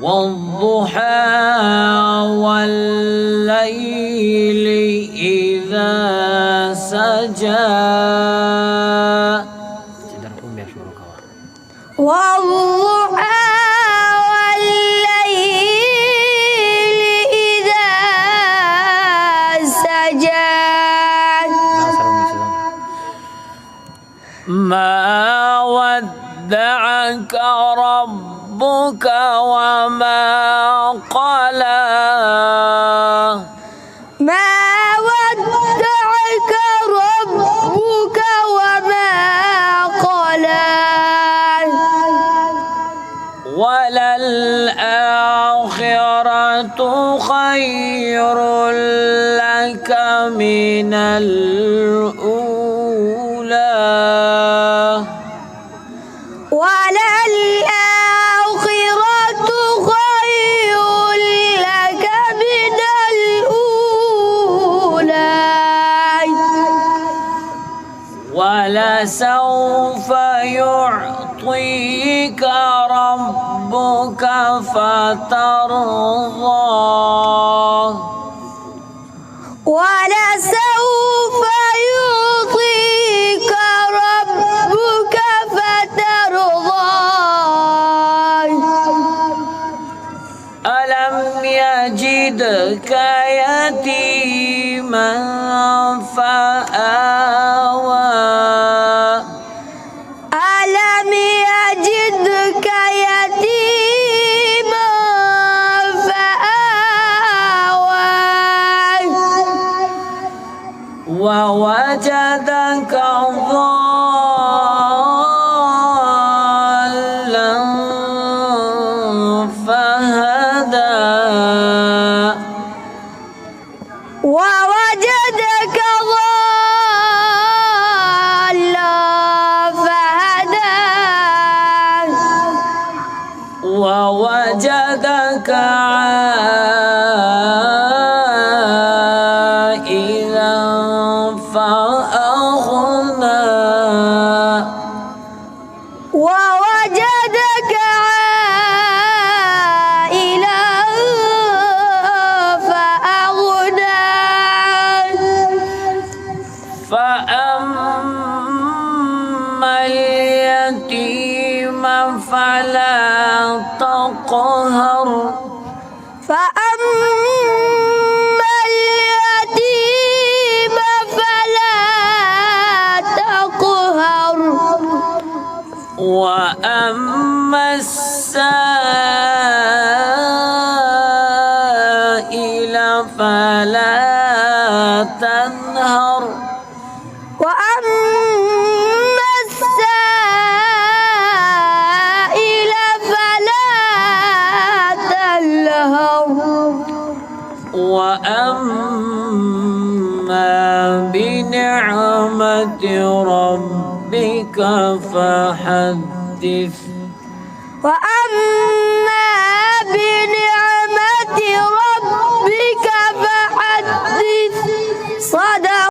والضحى والليل إذا سجى والضحى والليل إذا سجى ما ودعك ربك وما قلى ما ودعك ربك وما قلى وللآخرة خير لك من الأولى وللآخرة خير لك من الأولى ولسوف يعطيك ربك فترضى ولسوف يعطيك ربك فترضى ألم يجدك يتيما فآوى ألم يجدك يتيما فآوى ووجدك ضالا فهدى ووجدك ضالا فهدى ووجدك عائلا فأغنى ووجدك عائلا فأغنى فأما اليتيم فلا تقهر فأما اليتيم فلا تقهر وأما السائل فلا تنهر وأما السائل فلا تنهر وأما بنعمة ربك فحدث وأما بنعمة